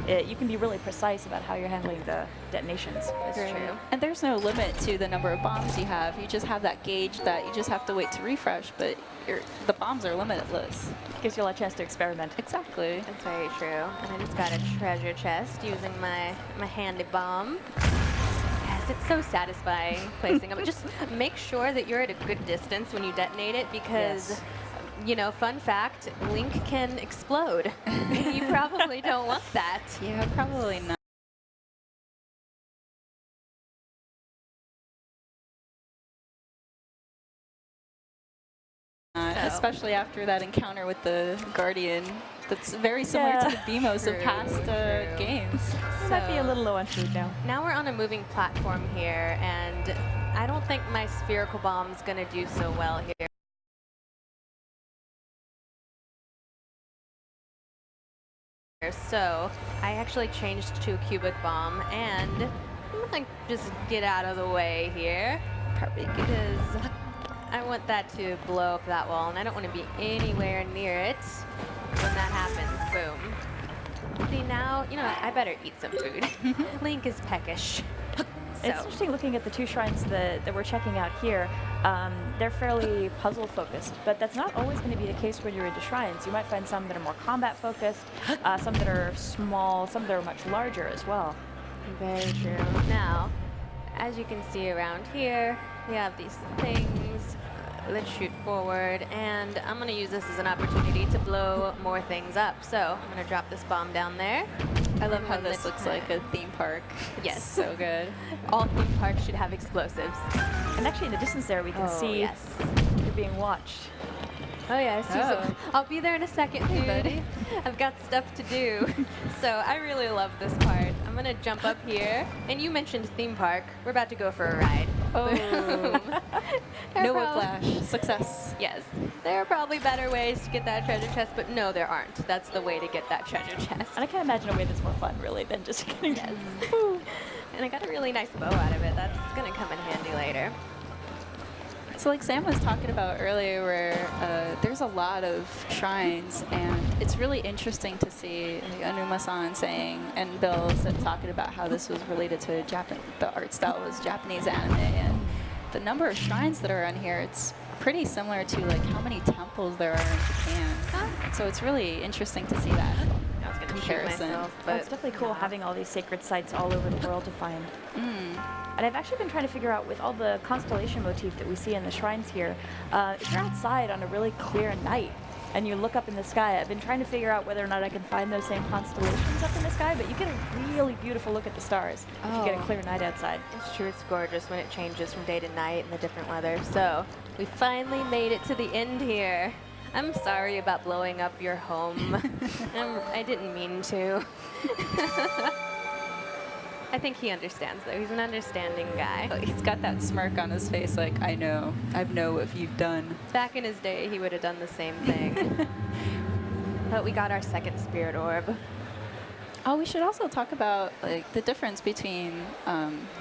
you can be really precise about how you're handling the detonations. That's true. And there's no limit to the number of bombs you have. You just have that gauge that you just have to wait to refresh, but the bombs are limitless. Gives you a chance to experiment. Exactly. That's very true. And I just got a treasure chest using my handy bomb. Yes, it's so satisfying placing them. Just make sure that you're at a good distance when you detonate it because, Yes. you know, fun fact, Link can explode. You probably don't want that. Yeah, probably not. Especially after that encounter with the Guardian. That's very similar to the BMOs of past games. So might be a little low on food now. Now we're on a moving platform here, and I don't think my spherical bomb's going to do so well here. So I actually changed to a cubic bomb, and I'm going to just get out of the way here. Probably good. Because I want that to blow up that wall, and I don't want to be anywhere near it when that happens. Boom. See, now, you know, I better eat some food. Link is peckish. It's interesting looking at the two shrines that we're checking out here. They're fairly puzzle focused, but that's not always going to be the case when you're into shrines. You might find some that are more combat focused, some that are small, some that are much larger as well. Very true. Now, as you can see around here, we have these things. Let's shoot forward, and I'm going to use this as an opportunity to blow more things up. So I'm going to drop this bomb down there. I love how this looks like a theme park. Yes. It's so good. All theme parks should have explosives. And actually in the distance there we can see you're being watched. Oh yeah, so I'll be there in a second, dude. buddy. I've got stuff to do. So I really love this part. I'm going to jump up here, and you mentioned theme park. We're about to go for a ride. Oh. Boom. No whiplash. Success. Yes. There are probably better ways to get that treasure chest, but no, there aren't. That's the way to get that treasure chest. And I can't imagine a way that's more fun, really, than just getting Yes. And I got a really nice bow out of it. That's going to come in handy later. So like Sam was talking about earlier, where there's a lot of shrines, and it's really interesting to see like, Anuma-san saying, and Bill said talking about how this was related to the art style was Japanese anime, and the number of shrines that are on here, it's pretty similar to like how many temples there are in Japan. So it's really interesting to see that comparison. But it's definitely cool having all these sacred sites all over the world to find. And I've actually been trying to figure out, with all the constellation motif that we see in the shrines here, if you're outside on a really clear night and you look up in the sky, I've been trying to figure out whether or not I can find those same constellations up in the sky, but you get a really beautiful look at the stars if you get a clear night outside. It's true, it's gorgeous when it changes from day to night and the different weather. So we finally made it to the end here. I'm sorry about blowing up your home. I didn't mean to. I think he understands, though. He's an understanding guy. He's got that smirk on his face like, I know what you've done. Back in his day, he would have done the same thing. But we got our second spirit orb. Oh, we should also talk about like the difference between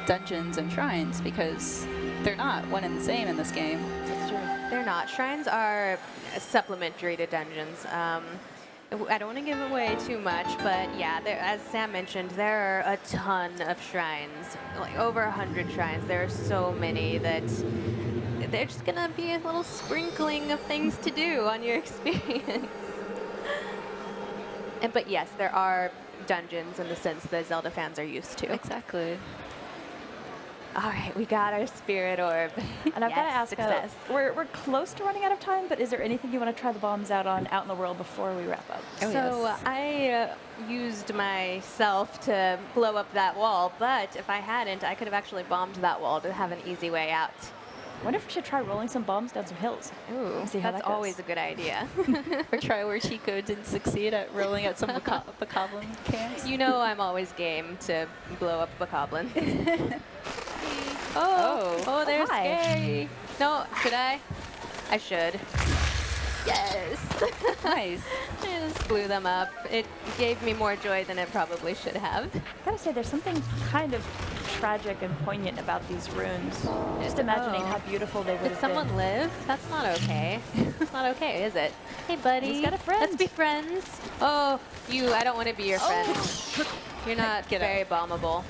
dungeons and shrines, because they're not one and the same in this game. That's true. They're not. Shrines are supplementary to dungeons. I don't want to give away too much, but yeah, as Sam mentioned, there are a ton of shrines, like over 100 shrines. There are so many that they're just going to be a little sprinkling of things to do on your experience. But yes, there are dungeons in the sense that Zelda fans are used to. Exactly. All right, we got our spirit orb. And I've got to ask, success. We're close to running out of time, but is there anything you want to try the bombs out in the world before we wrap up? Oh, so yes. I used myself to blow up that wall, but if I hadn't, I could have actually bombed that wall to have an easy way out. I wonder if we should try rolling some bombs down some hills. Ooh, see how that's that goes. always a good idea. Or try where Chico didn't succeed at rolling at some bokoblin camps. You know I'm always game to blow up bokoblins. They're scary. No, should I? I should. Yes. Nice. I just blew them up. It gave me more joy than it probably should have. Gotta say, there's something kind of tragic and poignant about these runes. Just imagining how beautiful they would Did have someone been. live? That's not okay. It's not okay, is it? Hey, buddy. He's got a friend. Let's be friends. Oh, I don't want to be your friend. You're not very bombable.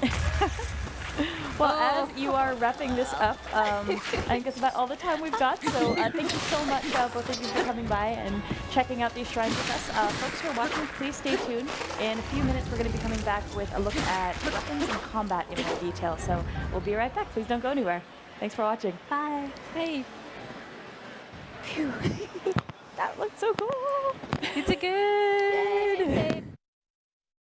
Well, as you are wrapping this up, I think it's about all the time we've got. So thank you so much, both of you, for coming by and checking out these shrines with us. Folks who are watching, please stay tuned. In a few minutes, we're going to be coming back with a look at weapons and combat in more detail. So we'll be right back. Please don't go anywhere. Thanks for watching. Bye. Hey, Phew. That looked so cool. it's a good.